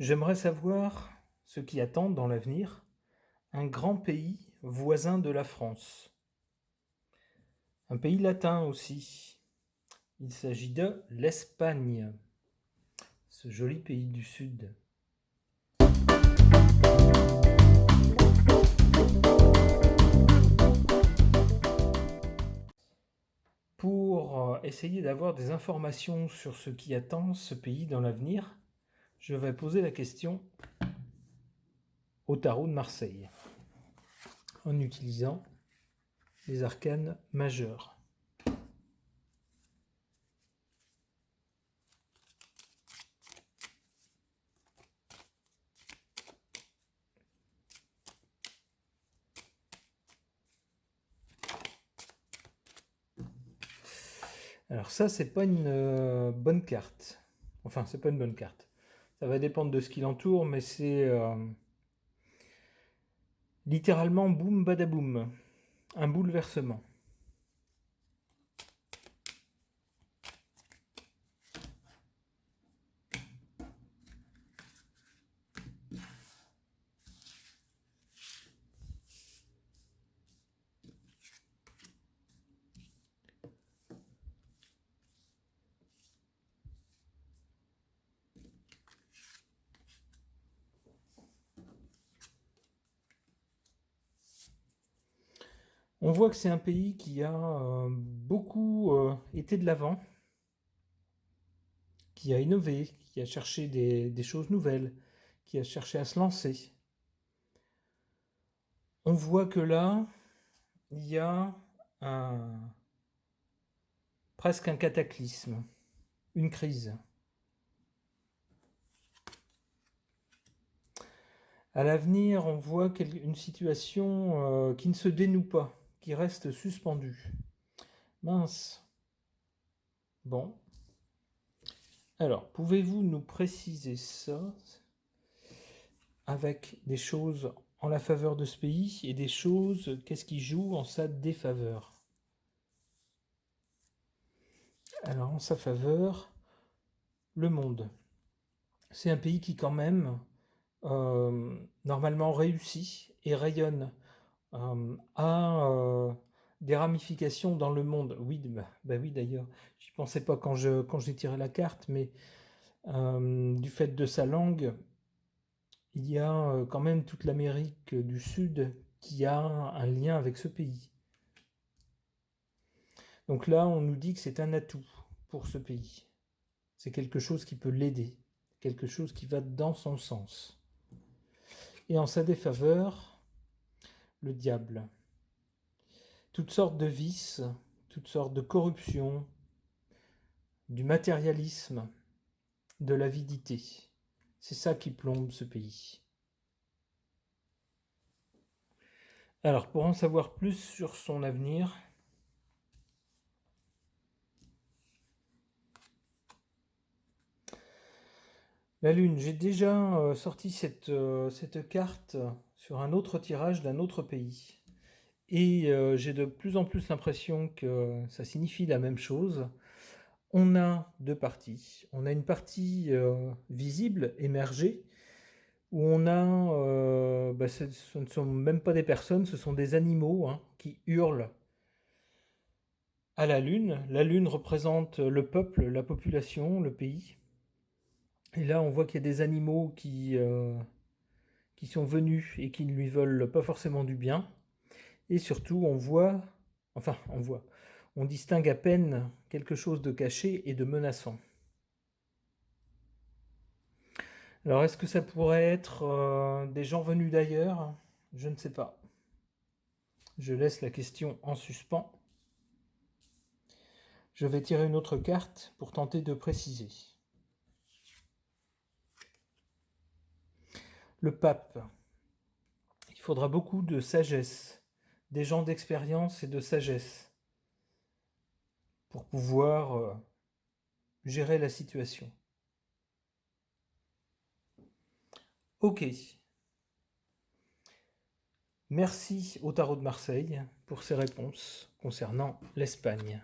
J'aimerais savoir ce qui attend dans l'avenir un grand pays voisin de la France. Un pays latin aussi. Il s'agit de l'Espagne, ce joli pays du Sud. Pour essayer d'avoir des informations sur ce qui attend ce pays dans l'avenir, je vais poser la question au tarot de Marseille en utilisant les arcanes majeurs. Alors ça, c'est pas une bonne carte. Enfin, c'est pas une bonne carte. Ça va dépendre de ce qui l'entoure, mais c'est littéralement boum badaboum, un bouleversement. On voit que c'est un pays qui a beaucoup été de l'avant, qui a innové, qui a cherché des choses nouvelles, qui a cherché à se lancer. On voit que là, il y a presque un cataclysme, une crise. À l'avenir, on voit une situation qui ne se dénoue pas, qui reste suspendue. Mince. Bon. Alors, pouvez-vous nous préciser ça avec des choses en la faveur de ce pays et des choses, qu'est-ce qui joue en sa défaveur? Alors, en sa faveur, le monde. C'est un pays qui, quand même, normalement réussit et rayonne, a des ramifications dans le monde. Oui, bah oui d'ailleurs, j'y pensais pas quand j'ai tiré la carte, mais du fait de sa langue, il y a quand même toute l'Amérique du Sud qui a un lien avec ce pays. Donc là, on nous dit que c'est un atout pour ce pays. C'est quelque chose qui peut l'aider, quelque chose qui va dans son sens. Et en sa défaveur, le diable. Toutes sortes de vices, toutes sortes de corruption, du matérialisme, de l'avidité. C'est ça qui plombe ce pays. Alors, pour en savoir plus sur son avenir, la Lune, j'ai déjà sorti cette carte sur un autre tirage d'un autre pays. Et j'ai de plus en plus l'impression que ça signifie la même chose. On a deux parties. On a une partie visible, émergée, où on a, ce ne sont même pas des personnes, ce sont des animaux qui hurlent à la Lune. La Lune représente le peuple, la population, le pays. Et là, on voit qu'il y a des animaux qui sont venus et qui ne lui veulent pas forcément du bien. Et surtout, on distingue à peine quelque chose de caché et de menaçant. Alors, est-ce que ça pourrait être des gens venus d'ailleurs? Je ne sais pas. Je laisse la question en suspens. Je vais tirer une autre carte pour tenter de préciser. Le pape. Il faudra beaucoup de sagesse, des gens d'expérience et de sagesse pour pouvoir gérer la situation. Ok. Merci au Tarot de Marseille pour ces réponses concernant l'Espagne.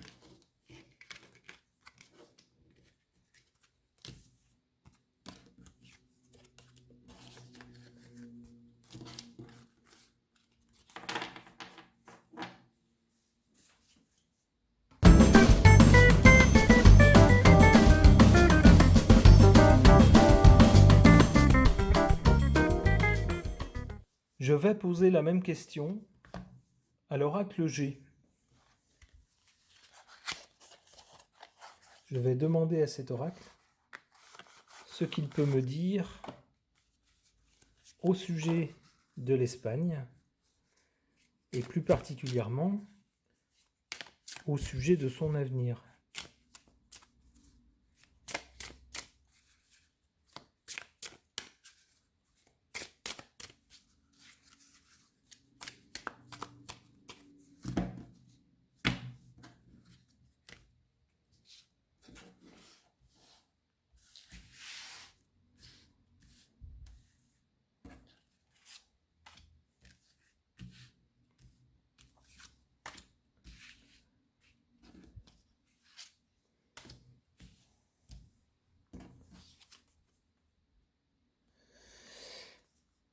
je vais poser la même question à l'oracle G. Je vais demander à cet oracle ce qu'il peut me dire au sujet de l'Espagne et plus particulièrement au sujet de son avenir.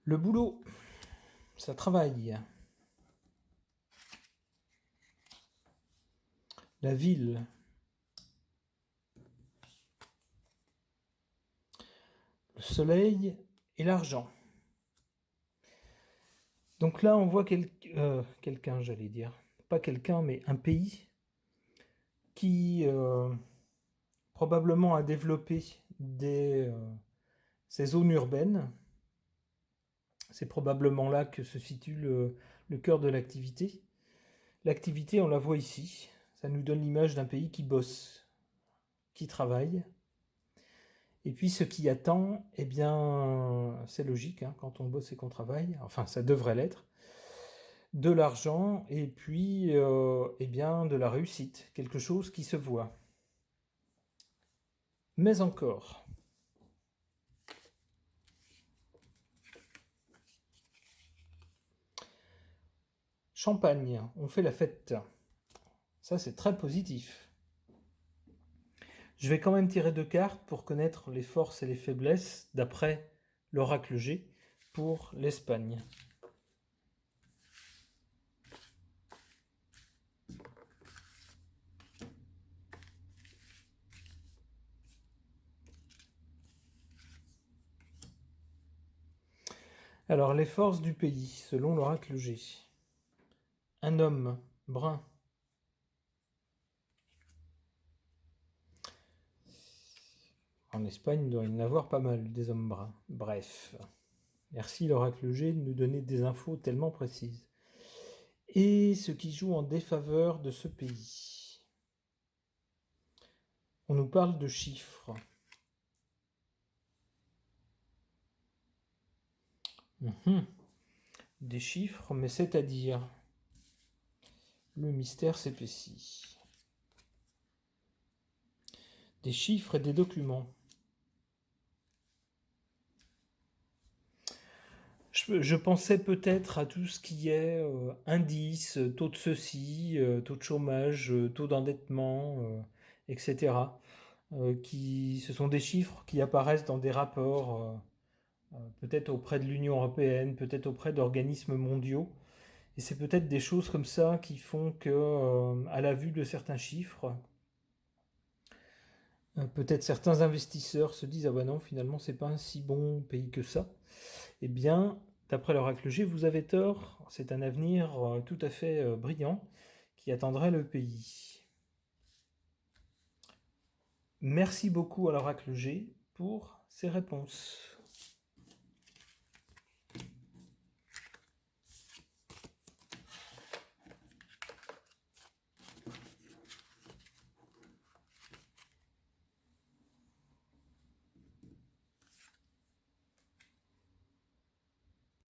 Le boulot, ça travaille. La ville. Le soleil et l'argent. Donc là, on voit quelqu'un, j'allais dire. Pas quelqu'un, mais un pays qui probablement a développé ces zones urbaines. C'est probablement là que se situe le cœur de l'activité. L'activité, on la voit ici. Ça nous donne l'image d'un pays qui bosse, qui travaille. Et puis ce qui attend, eh bien, c'est logique, hein, quand on bosse et qu'on travaille, enfin ça devrait l'être, de l'argent et puis eh bien, de la réussite, quelque chose qui se voit. Mais encore, champagne, on fait la fête. Ça, c'est très positif. Je vais quand même tirer 2 cartes pour connaître les forces et les faiblesses, d'après l'oracle G, pour l'Espagne. Alors, les forces du pays, selon l'oracle G. Un homme brun. En Espagne, il doit y en avoir pas mal, des hommes bruns. Bref. Merci l'oracle G de nous donner des infos tellement précises. Et ce qui joue en défaveur de ce pays. On nous parle de chiffres. Des chiffres, mais c'est-à-dire, le mystère s'épaissit. Des chiffres et des documents. Je pensais peut-être à tout ce qui est indice, taux de ceci, taux de chômage, taux d'endettement, etc. Ce sont des chiffres qui apparaissent dans des rapports, peut-être auprès de l'Union européenne, peut-être auprès d'organismes mondiaux. Et c'est peut-être des choses comme ça qui font que, à la vue de certains chiffres, peut-être certains investisseurs se disent « Ah bah non, finalement, c'est pas un si bon pays que ça ». Eh bien, d'après l'oracle G, vous avez tort, c'est un avenir tout à fait brillant qui attendrait le pays. Merci beaucoup à l'oracle G pour ces réponses.